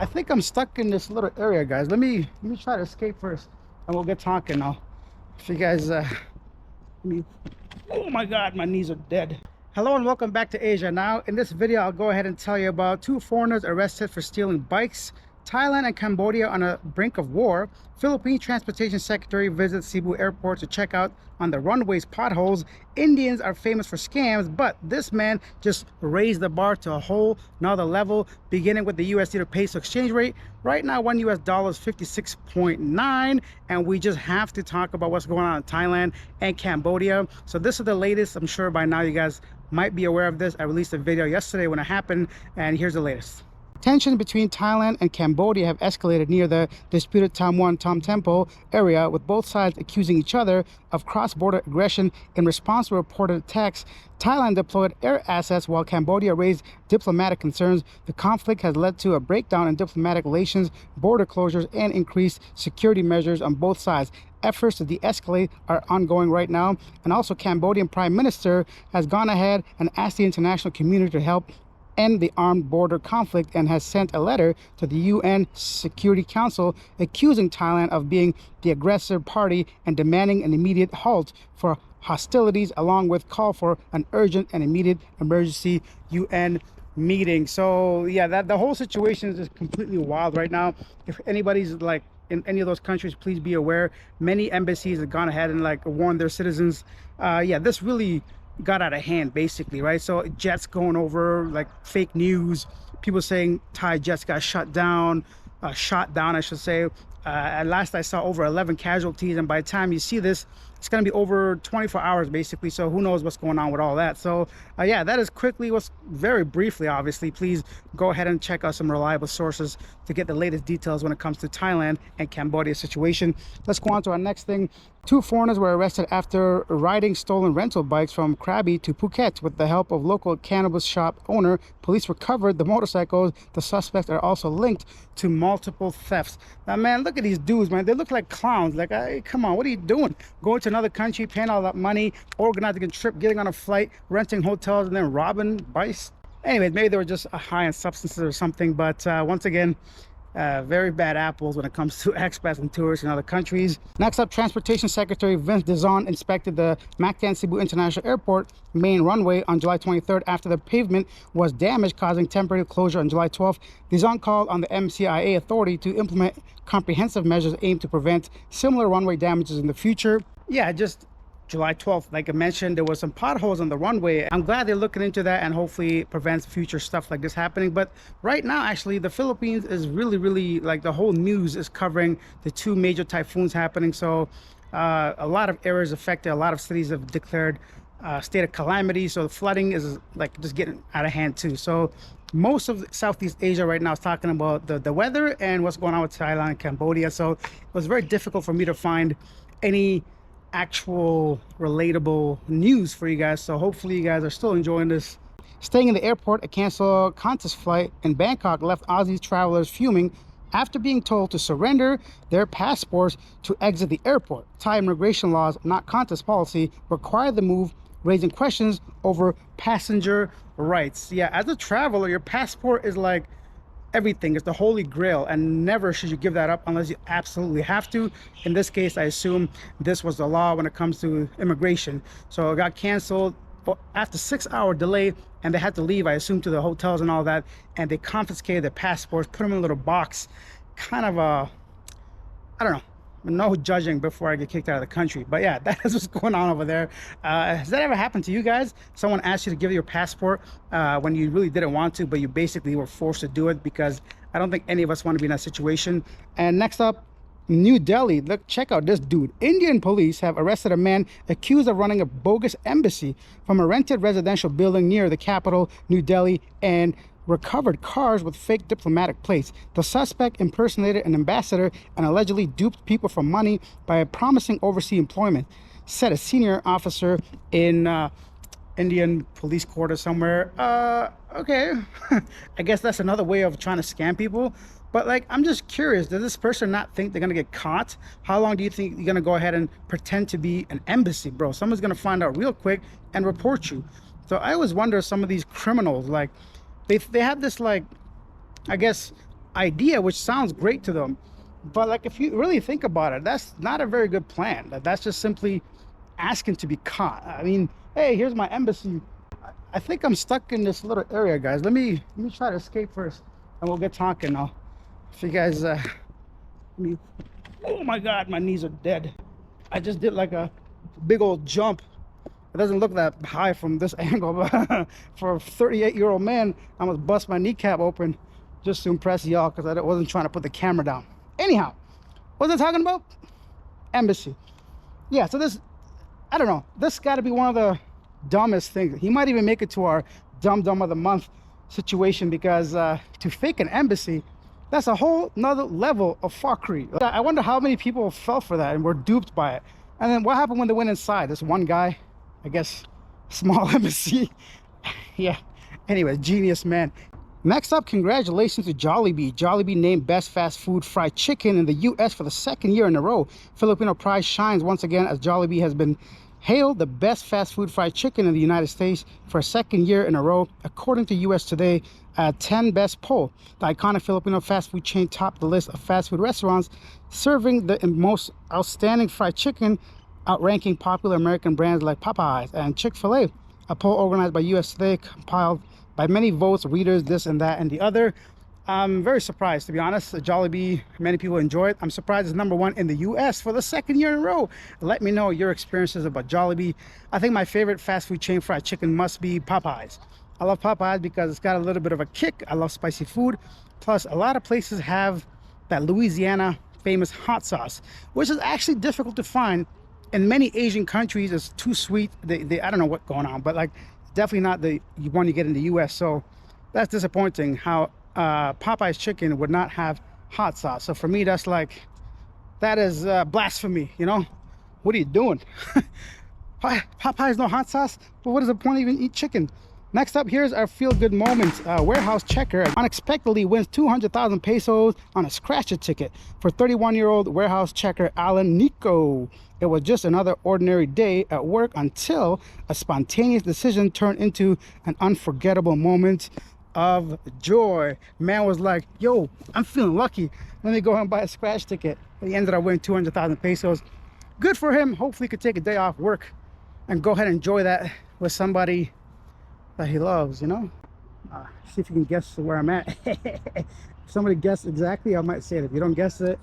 I think I'm stuck in this little area, guys. Let me try to escape first, and we'll get talking now. If you guys, me, oh my God, my knees are dead. Hello and welcome back to Asia. Now, in this video, I'll go ahead and tell you about two foreigners arrested for stealing bikes. Thailand and Cambodia on a brink of war. Philippine Transportation Secretary visits Cebu Airport to check out on the runway's potholes. Indians are famous for scams, but this man just raised the bar to a whole nother level, beginning with the USD to peso exchange rate. Right now, $1 is 56.9, and we just have to talk about what's going on in Thailand and Cambodia. So this is the latest. I'm sure by now you guys might be aware of this. I released a video yesterday when it happened, and here's the latest. Tensions between Thailand and Cambodia have escalated near the disputed Tam Wan Tam Temple area, with both sides accusing each other of cross-border aggression. In response to reported attacks, Thailand deployed air assets while Cambodia raised diplomatic concerns. The conflict has led to a breakdown in diplomatic relations, border closures, and increased security measures on both sides. Efforts to de-escalate are ongoing right now, and also Cambodian Prime Minister has gone ahead and asked the international community to help end the armed border conflict and has sent a letter to the UN Security Council accusing Thailand of being the aggressor party and demanding an immediate halt for hostilities, along with call for an urgent and immediate emergency UN meeting. So yeah, that the whole situation is just completely wild right now. If anybody's like in any of those countries, please be aware. Many embassies have gone ahead and like warned their citizens. Yeah, this really got out of hand, basically, right? So jets going over, like fake news, people saying Thai jets got shot down, I should say. At last I saw over 11 casualties, and by the time you see this, it's going to be over 24 hours basically. So who knows what's going on with all that. So yeah, that is quickly what's very briefly. Obviously, please go ahead and check out some reliable sources to get the latest details when it comes to Thailand and Cambodia situation. Let's go on to our next thing. Two foreigners were arrested after riding stolen rental bikes from Krabi to Phuket with the help of local cannabis shop owner. Police recovered the motorcycles. The suspects are also linked to multiple thefts. Now, man, look at these dudes, man. They look like clowns. Like, hey, come on, what are you doing? Going to another country, paying all that money, organizing a trip, getting on a flight, renting hotels, and then robbing bikes. Anyways, maybe they were just high on substances or something. But once again, very bad apples when it comes to expats and tourists in other countries. Next up, Transportation Secretary Vince Dizon inspected the Mactan Cebu International Airport main runway on July 23rd after the pavement was damaged, causing temporary closure on July 12th. Dizon called on the MCIA authority to implement comprehensive measures aimed to prevent similar runway damages in the future. Yeah, just July 12th, like I mentioned, there was some potholes on the runway. I'm glad they're looking into that and hopefully prevents future stuff like this happening. But right now, actually, the Philippines is really, like, the whole news is covering the two major typhoons happening. So a lot of areas affected. A lot of cities have declared state of calamity. So the flooding is like just getting out of hand too. So most of Southeast Asia right now is talking about the weather and what's going on with Thailand and Cambodia. So it was very difficult for me to find any actual relatable news for you guys. So hopefully you guys are still enjoying this. Staying in the airport, a canceled Qantas flight in Bangkok left Aussie travelers fuming after being told to surrender their passports to exit the airport. Thai immigration laws, not Qantas policy, require the move, raising questions over passenger rights. Yeah, as a traveler, your passport is like everything. Is the holy grail, and never should you give that up unless you absolutely have to. In this case, I assume this was the law when it comes to immigration. So it got canceled after 6-hour delay, and they had to leave, I assume, to the hotels and all that, and they confiscated their passports, put them in a little box. Kind of a, I don't know, no judging before I get kicked out of the country. But yeah, that is what's going on over there. Has that ever happened to you guys? Someone asked you to give your passport when you really didn't want to, but you basically were forced to do it? Because I don't think any of us want to be in that situation. And next up, New Delhi. Look, check out this dude. Indian police have arrested a man accused of running a bogus embassy from a rented residential building near the capital, New Delhi, and recovered cars with fake diplomatic plates. The suspect impersonated an ambassador and allegedly duped people for money by promising overseas employment, said a senior officer in Indian police quarters somewhere. Okay. I guess that's another way of trying to scam people. But like, I'm just curious, does this person not think they're gonna get caught? How long do you think you're gonna go ahead and pretend to be an embassy, bro? Someone's gonna find out real quick and report you. So I always wonder, some of these criminals, like, they have this, like, I guess, idea, which sounds great to them. But like, if you really think about it, that's not a very good plan. That's just simply asking to be caught. I mean, hey, here's my embassy. I think I'm stuck in this little area, guys. Let me try to escape first, and we'll get talking now. If you guys, oh my God, my knees are dead. I just did like a big old jump. It doesn't look that high from this angle, but for a 38-year-old man, I almost bust my kneecap open just to impress y'all, because I wasn't trying to put the camera down. Anyhow, what was I talking about? Embassy. Yeah, so this, I don't know, this got to be one of the dumbest things. He might even make it to our dumb of the month situation, because to fake an embassy, that's a whole nother level of fuckery. I wonder how many people fell for that and were duped by it. And then what happened when they went inside? This one guy, I guess, small embassy. Yeah, anyway, genius man. Next up, congratulations to Jollibee. Jollibee named Best Fast Food Fried Chicken in the US for the second year in a row. Filipino pride shines once again as Jollibee has been hailed the best fast food fried chicken in the United States for a second year in a row, according to US Today 10 Best poll. The iconic Filipino fast food chain topped the list of fast food restaurants serving the most outstanding fried chicken, outranking popular American brands like Popeyes and Chick-fil-A. A poll organized by US Today compiled by many votes, readers, this and that and the other. I'm very surprised, to be honest. Jollibee, many people enjoy it. I'm surprised it's #1 in the US for the second year in a row. Let me know your experiences about Jollibee. I think my favorite fast food chain fried chicken must be Popeyes. I love Popeyes because it's got a little bit of a kick. I love spicy food. Plus, a lot of places have that Louisiana famous hot sauce, which is actually difficult to find. In many Asian countries, it's too sweet. I don't know what's going on, but like, definitely not the one you get in the US. So that's disappointing how Popeye's chicken would not have hot sauce. So for me, that's like, that is blasphemy, you know? What are you doing? Popeye's no hot sauce? But what is the point of even eat chicken? Next up, here's our feel-good moment. Warehouse checker unexpectedly wins 200,000 pesos on a scratcher ticket for 31-year-old warehouse checker Alan Nico. It was just another ordinary day at work until a spontaneous decision turned into an unforgettable moment of joy. Man was like, yo, I'm feeling lucky. Let me go ahead and buy a scratch ticket. He ended up winning 200,000 pesos. Good for him. Hopefully he could take a day off work and go ahead and enjoy that with somebody that he loves, you know? See if you can guess where I'm at. If somebody guessed exactly, I might say it. If you don't guess it,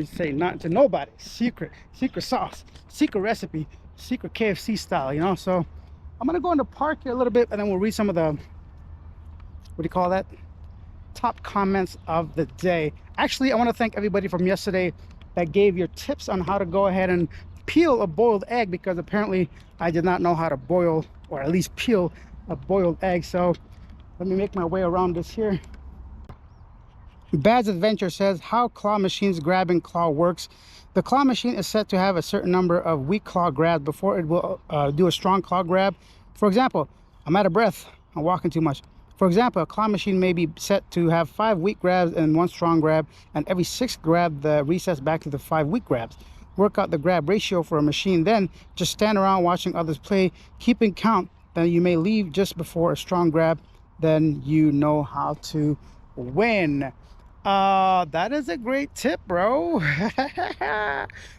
say not to nobody. Secret sauce, secret recipe, secret KFC style, you know? So I'm gonna go in the park here a little bit, and then we'll read some of the, what do you call that, top comments of the day. Actually, I want to thank everybody from yesterday that gave your tips on how to go ahead and peel a boiled egg, because apparently I did not know how to boil, or at least peel, a boiled egg. So let me make my way around this here. Bad's Adventure says how claw machines grabbing claw works. The claw machine is set to have a certain number of weak claw grabs before it will do a strong claw grab. For example, I'm out of breath, I'm walking too much. For example, a claw machine may be set to have 5 weak grabs and 1 strong grab, and every 6th grab the resets back to the 5 weak grabs. Work out the grab ratio for a machine, then just stand around watching others play, keeping count. Then you may leave just before a strong grab, then you know how to win. That is a great tip, bro.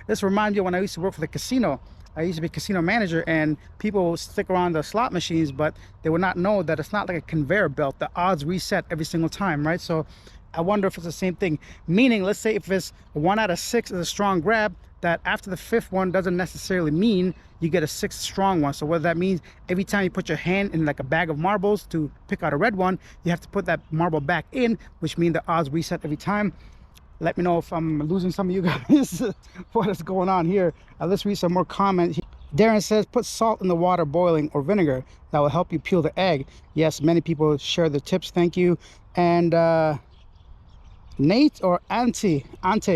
This reminds me of when I used to work for the casino. I used to be a casino manager, and people would stick around the slot machines, but they would not know that it's not like a conveyor belt. The odds reset every single time, right? So I wonder if it's the same thing. Meaning, let's say if it's 1 out of 6 is a strong grab, that after the 5th one doesn't necessarily mean you get a 6th strong one. So what that means, every time you put your hand in like a bag of marbles to pick out a red one, you have to put that marble back in, which means the odds reset every time. Let me know if I'm losing some of you guys. What is going on here? Let's read some more comments. Darren says, put salt in the water boiling or vinegar. That will help you peel the egg. Yes, many people share the tips. Thank you. And Nate or Ante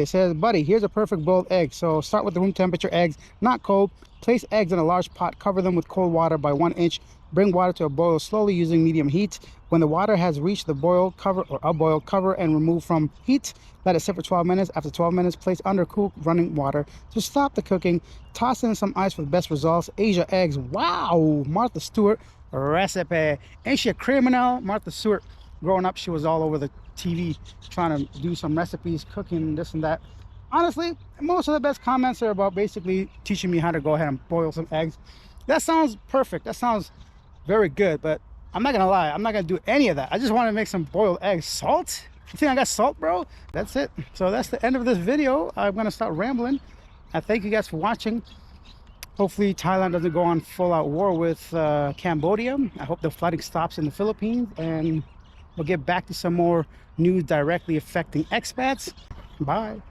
says, buddy, here's a perfect boiled egg. So start with the room temperature eggs, not cold. Place eggs in a large pot, cover them with cold water by 1 inch. Bring water to a boil slowly using medium heat. When the water has reached the boil, cover or a boil, cover and remove from heat. Let it sit for 12 minutes. After 12 minutes, place under cool running water to stop the cooking. Toss in some ice for the best results. Asia eggs. Wow, Martha Stewart recipe. Ain't she a criminal? Martha Stewart growing up, she was all over the TV trying to do some recipes, cooking, this and that. Honestly, most of the best comments are about basically teaching me how to go ahead and boil some eggs. That sounds perfect. That sounds very good, but I'm not gonna lie, I'm not gonna do any of that. I just want to make some boiled eggs. Salt? You think I got salt, bro? That's it. So that's the end of this video. I'm gonna stop rambling. I thank you guys for watching. Hopefully Thailand doesn't go on full-out war with Cambodia. I hope the flooding stops in the Philippines, and we'll get back to some more news directly affecting expats. Bye.